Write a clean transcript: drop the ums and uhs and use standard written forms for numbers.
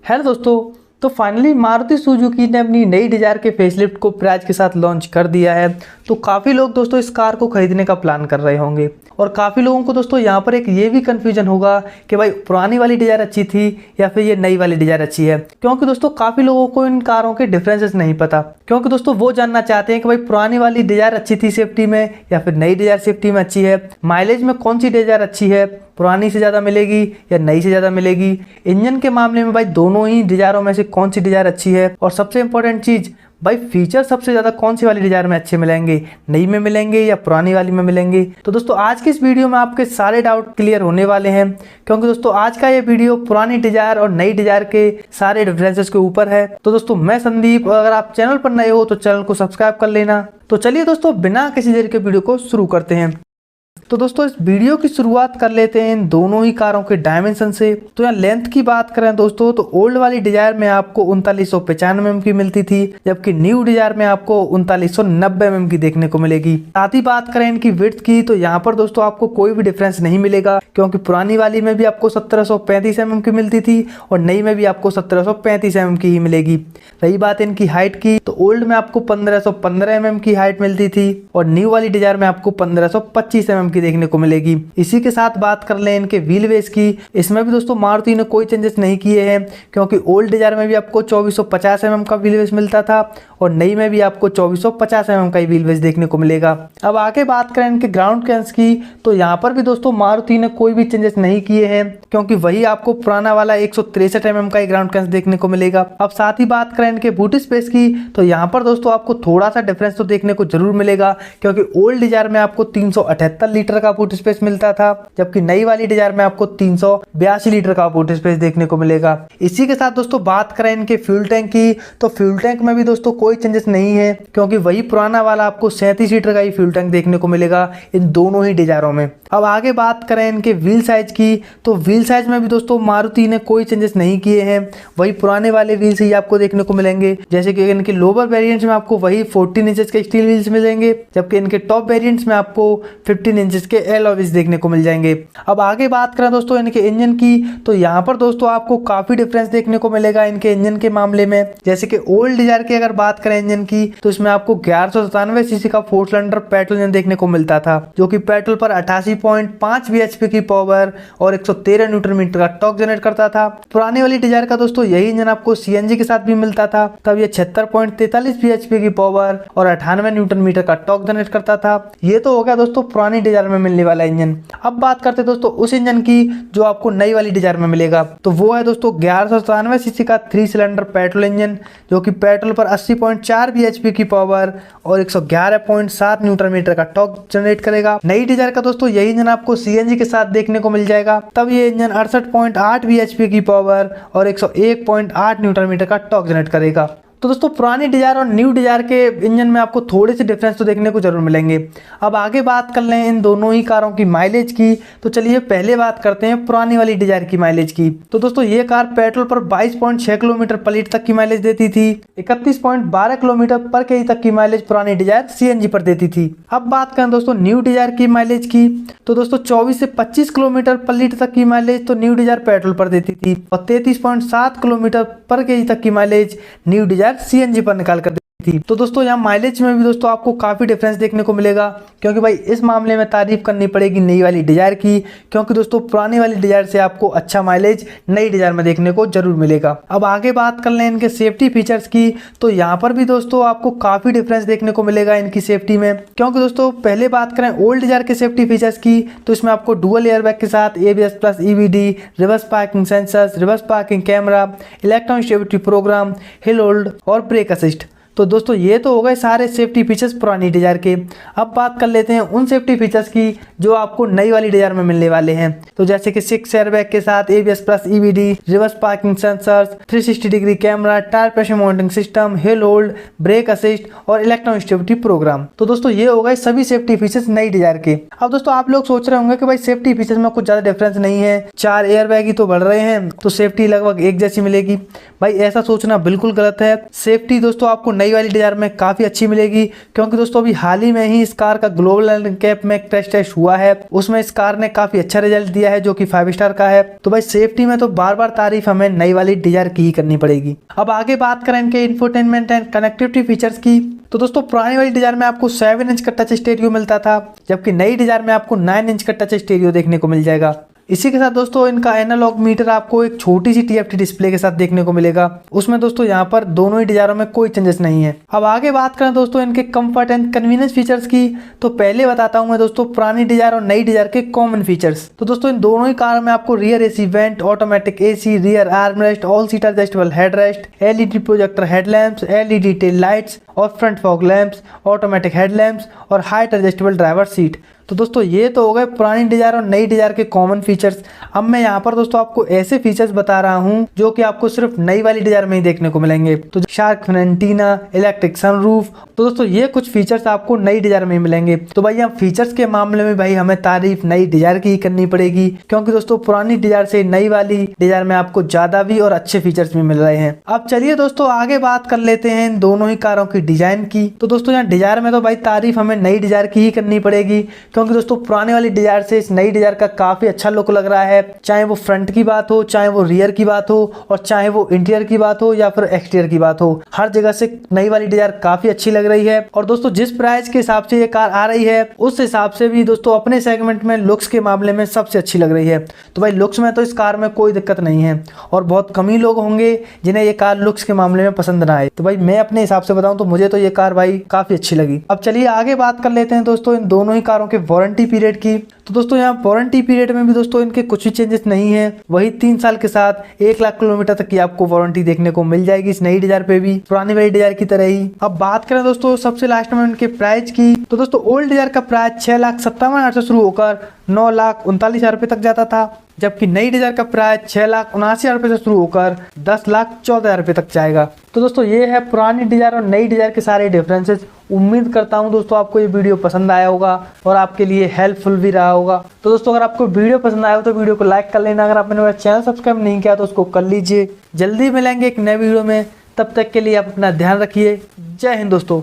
Hello दोस्तों, तो finally Maruti Suzuki ने अपनी नई डिजायर के फेसलिफ्ट को प्राइस के साथ लॉन्च कर दिया है। तो काफ़ी लोग दोस्तों इस कार को खरीदने का प्लान कर रहे होंगे और काफ़ी लोगों को दोस्तों यहाँ पर एक ये भी कन्फ्यूजन होगा कि भाई पुरानी वाली डिजायर अच्छी थी या फिर ये नई वाली डिजायर अच्छी है, क्योंकि दोस्तों काफ़ी लोगों को इन कारों के डिफरेंसेस नहीं पता। क्योंकि दोस्तों वो जानना चाहते हैं कि भाई पुरानी वाली डिजायर अच्छी थी सेफ्टी में या फिर नई डिजायर सेफ्टी में अच्छी है, माइलेज में कौन सी डिजायर अच्छी है, पुरानी से ज़्यादा मिलेगी या नई से ज़्यादा मिलेगी, इंजन के मामले में भाई दोनों ही डिजायरों में से कौन सी डिजायर अच्छी है, और सबसे इंपॉर्टेंट चीज़ भाई फीचर सबसे ज़्यादा कौन सी वाली डिजायर में अच्छे मिलेंगे, नई में मिलेंगे या पुरानी वाली में मिलेंगे। तो दोस्तों आज की इस वीडियो में आपके सारे डाउट क्लियर होने वाले हैं, क्योंकि दोस्तों आज का ये वीडियो पुरानी डिजायर और नई डिजायर के सारे डिफरेंसेस के ऊपर है। तो दोस्तों मैं संदीप, अगर आप चैनल पर नए हो तो चैनल को सब्सक्राइब कर लेना। तो चलिए दोस्तों बिना किसी देर के वीडियो को शुरू करते हैं। तो दोस्तों इस वीडियो की शुरुआत कर लेते हैं इन दोनों ही कारों के डायमेंशन से। तो यहाँ लेंथ की बात करें दोस्तों तो ओल्ड वाली डिजायर में आपको 3995 mm की मिलती थी, जबकि न्यू डिजायर में आपको 3990 mm की देखने को मिलेगी। साथ ही बात करें इनकी विड्थ की तो यहाँ पर दोस्तों आपको कोई भी डिफरेंस नहीं मिलेगा, क्योंकि पुरानी वाली में भी आपको 1735 mm की मिलती थी और नई में भी आपको 1735 mm की ही मिलेगी। रही बात इनकी हाइट की तो ओल्ड में आपको 1515 mm की हाइट मिलती थी और न्यू वाली डिजायर में आपको 1525 mm की देखने को मिलेगी। इसी के साथ बात कर लें इनके व्हील बेस की, इसमें भी दोस्तों मारुति ने कोई चेंजेस नहीं किए हैं, क्योंकि ओल्ड डिजायर में भी आपको 2450 mm का व्हील बेस मिलता था और नई में भी आपको 2450 mm का ही व्हील बेस देखने को मिलेगा। अब आगे बात करें इनके ग्राउंड क्लियरेंस की तो यहाँ पर भी दोस्तों मारुति ने कोई भी चेंजेस नहीं किए हैं, क्योंकि वही आपको पुराना वाला 163 mm का ही ग्राउंड क्लियरेंस देखने को मिलेगा। अब साथ ही बात करें इनके बूट स्पेस की तो यहाँ पर दोस्तों आपको थोड़ा सा डिफरेंस तो देखने को जरूर मिलेगा, क्योंकि ओल्ड डिजायर में आपको 378 लीटर का बूट स्पेस मिलता था, जबकि नई वाली डिजायर में आपको 382 लीटर का बूट स्पेस देखने को मिलेगा। इसी के साथ दोस्तों बात करें इनके फ्यूल टैंक की तो फ्यूल टैंक में भी दोस्तों कोई चेंजेस नहीं है, क्योंकि वही पुराना वाला आपको 37 लीटर का ही फ्यूल टैंक देखने को मिलेगा इन दोनों ही डिजायरों में। अब आगे बात करें इनके व्हील साइज की तो व्हील साइज में भी दोस्तों मारुति ने कोई चेंजेस नहीं किए हैं, वही पुराने वाले व्हील्स ही आपको देखने को मिलेंगे। जैसे कि इनके लोअर वेरिएंट्स में आपको वही 14 इंचेस के स्टील व्हील्स मिलेंगे, जबकि इनके टॉप वेरिएंट्स में आपको 15 इंचेस के एलॉय व्हील्स देखने को मिल जाएंगे। अब आगे बात करें दोस्तों इनके इंजन की तो यहाँ पर दोस्तों आपको काफी डिफरेंस देखने को मिलेगा इनके इंजन के मामले में। जैसे कि ओल्ड डिजायर की अगर बात करें इंजन की तो इसमें आपको 1197 सीसी का 4 सिलेंडर पेट्रोल इंजन देखने को मिलता था, जो कि पेट्रोल पर 88.5 bhp की पावर और 113 न्यूटन मीटर का टॉर्क जनरेट करता था। पुरानी वाली डिजायर का दोस्तों यही इंजन आपको सीएनजी के साथ भी मिलता था, तब ये 76.43 bhp की पावर और 98 न्यूटन मीटर का टॉर्क जनरेट करता था। ये तो हो गया दोस्तों पुरानी डिजायर में मिलने वाला इंजन। अब बात करते हैं दोस्तों उस इंजन की जो आपको नई वाली डिजायर में मिलेगा, तो वो है दोस्तों 1197 सीसी का 3 सिलेंडर पेट्रोल इंजन, जो कि पेट्रोल पर 80.4 bhp की पावर और 111.7 न्यूटन मीटर का टॉर्क जनरेट करेगा। नई डिजायर का दोस्तों यही इंजन आपको सीएनजी के साथ देखने को मिल जाएगा, तब ये इंजन 68.8 bhp की पावर और 101.8 न्यूटन मीटर का टॉर्क जनरेट करेगा। तो दोस्तों पुरानी डिजायर और न्यू डिजायर के इंजन में आपको थोड़े से डिफरेंस तो देखने को जरूर मिलेंगे। अब आगे बात कर लें इन दोनों ही कारों की माइलेज की तो चलिए पहले बात करते हैं पुरानी वाली डिजायर की माइलेज की। तो दोस्तों ये कार पेट्रोल पर 22.6 किलोमीटर पर लीटर तक की माइलेज देती थी, 31.12 किलोमीटर पर केजी तक की माइलेज पुरानी डिजायर सीएनजी पर देती थी। अब बात करें दोस्तों न्यू डिजायर की माइलेज की तो दोस्तों 24 से 25 किलोमीटर पर लीटर तक की माइलेज तो न्यू डिजायर पेट्रोल पर देती थी और 33.7 किलोमीटर पर केजी तक की माइलेज न्यू डिजायर सीएनजी पर निकाल कर देती थी। तो दोस्तों यहाँ माइलेज में भी दोस्तों आपको काफी डिफरेंस देखने को मिलेगा, क्योंकि भाई इस मामले में तारीफ करनी पड़ेगी नई वाली डिजायर की, क्योंकि दोस्तों पुरानी वाली डिजायर से आपको अच्छा माइलेज नई डिजायर में देखने को जरूर मिलेगा। अब आगे बात कर लें इनके सेफ्टी फीचर्स की तो यहाँ पर भी दोस्तों आपको काफी डिफरेंस देखने को मिलेगा इनकी सेफ्टी में, क्योंकि दोस्तों पहले बात करें ओल्ड डिजायर के सेफ्टी फीचर्स की तो इसमें आपको डुअल एयरबैग के साथ ABS plus EBD, reverse parking sensors, reverse parking camera, electronic stability program, hill hold और ब्रेक असिस्ट। तो दोस्तों ये तो हो गए सारे सेफ्टी फीचर्स पुरानी डिजायर के। अब बात कर लेते हैं उन सेफ्टी फीचर्स की जो आपको नई वाली डिजायर में मिलने वाले हैं। तो जैसे कि 6 एयरबैग के साथ ABS plus EBD, reverse parking sensors, 360 degree camera, tyre pressure monitoring system, hill hold, brake assist और इलेक्ट्रॉनिक स्टेबिलिटी प्रोग्राम। तो दोस्तों ये हो गए सभी सेफ्टी फीचर्स नई डिजायर के। अब दोस्तों आप लोग सोच रहे होंगे कि भाई सेफ्टी फीचर्स में कुछ ज्यादा डिफरेंस नहीं है, 4 एयरबैग ही तो बढ़ रहे हैं तो सेफ्टी लगभग एक जैसी मिलेगी। भाई ऐसा सोचना बिल्कुल गलत है। सेफ्टी दोस्तों आपको नई वाली डिजायर में काफ़ी अच्छी मिलेगी, क्योंकि दोस्तों अभी हाल ही में ही इस कार का ग्लोबल एनकैप में टेस्ट हुआ है, उसमें इस कार ने काफ़ी अच्छा रिजल्ट दिया है जो कि 5 स्टार का है। तो भाई सेफ्टी में तो बार बार तारीफ हमें नई वाली डिजायर की ही करनी पड़ेगी। अब आगे बात करें इनके इंफोटेनमेंट एंड कनेक्टिविटी फीचर्स की, तो दोस्तों पुरानी वाली डिजायर में आपको 7 इंच का टच स्टीरियो मिलता था, जबकि नई डिजायर में आपको 9 इंच का टच स्टीरियो देखने को मिल जाएगा। इसी के साथ दोस्तों इनका एनालॉग मीटर आपको एक छोटी सी TFT डिस्प्ले के साथ देखने को मिलेगा। उसमें दोस्तों यहाँ पर दोनों ही डिजायरों में कोई चेंजेस नहीं है। अब आगे बात करें दोस्तों इनके कंफर्ट एंड कन्वीनियंस फीचर्स की, तो पहले बताता हूँ मैं दोस्तों पुरानी डिजायर और नई डिजायर के कॉमन फीचर्स। तो दोस्तों इन दोनों ही कार में आपको rear AC vent, automatic AC, rear armrest, all seat adjustable headrest, LED projector headlamps, LED tail lights और front fog lamps, automatic headlamps और हाइट एडजस्टेबल ड्राइवर सीट। तो दोस्तों ये तो हो गए पुरानी डिजायर और नई डिजायर के कॉमन फीचर्स। अब मैं यहाँ पर दोस्तों आपको ऐसे फीचर्स बता रहा हूँ जो कि आपको सिर्फ नई वाली डिजायर में ही देखने को मिलेंगे। तो shark fin antenna, electric sunroof, तो दोस्तों ये कुछ फीचर्स आपको नई डिजायर में ही मिलेंगे। तो भाई हम फीचर्स के मामले में भाई हमें तारीफ नई डिजायर की ही करनी पड़ेगी, क्योंकि दोस्तों पुरानी डिजायर से नई वाली डिजायर में आपको ज्यादा भी और अच्छे फीचर्स भी मिल रहे हैं। अब चलिए दोस्तों आगे बात कर लेते हैं इन दोनों ही कारों की डिजाइन की। तो दोस्तों यहाँ डिजायर में तो भाई तारीफ हमें नई डिजायर की ही करनी पड़ेगी, क्योंकि दोस्तों पुराने वाली डिजायर से इस नई डिजायर का काफी अच्छा लुक लग रहा है, चाहे वो फ्रंट की बात हो, चाहे वो रियर की बात हो, और चाहे वो इंटीरियर की बात हो या फिर एक्सटीरियर की बात हो, हर जगह से नई वाली डिजायर काफी अच्छी लग रही है। और दोस्तों जिस प्राइस के हिसाब से ये कार आ रही है उस हिसाब से भी दोस्तों अपने सेगमेंट में लुक्स के मामले में सबसे अच्छी लग रही है। तो भाई लुक्स में तो इस कार में कोई दिक्कत नहीं है, और बहुत कम ही लोग होंगे जिन्हें ये कार लुक्स के मामले में पसंद ना आए। तो भाई मैं अपने हिसाब से बताऊं तो मुझे तो ये कार भाई काफी अच्छी लगी। अब चलिए आगे बात कर लेते हैं दोस्तों इन दोनों ही कारों के वारंटी पीरियड की। तो दोस्तों यहाँ वारंटी पीरियड में भी दोस्तों इनके कुछ भी चेंजेस नहीं है, वही 3 साल के साथ 1 लाख किलोमीटर तक की आपको वारंटी देखने को मिल जाएगी इस नई डिजायर पे भी, पुरानी वाली डिजायर की तरह ही। अब बात करें दोस्तों सबसे लास्ट में इनके प्राइस की, तो दोस्तों ओल्ड डिजायर का प्राइस 6,57,800 से शुरू होकर 9,39,000 रुपए तक जाता था, जबकि नई डिजायर का प्राइस 6,79,000 रुपए से शुरू होकर 10,14,000 रुपए तक जाएगा। तो दोस्तों ये है पुरानी डिजायर और नई डिजायर के सारे डिफरेंसेस। उम्मीद करता हूं दोस्तों आपको ये वीडियो पसंद आया होगा और आपके लिए हेल्पफुल भी रहा होगा। तो दोस्तों अगर आपको वीडियो पसंद आया हो तो वीडियो को लाइक कर लेना, अगर आपने मेरा चैनल सब्सक्राइब नहीं किया तो उसको कर लीजिए। जल्दी मिलेंगे एक नए वीडियो में, तब तक के लिए आप अपना ध्यान रखिए। जय हिंद दोस्तों।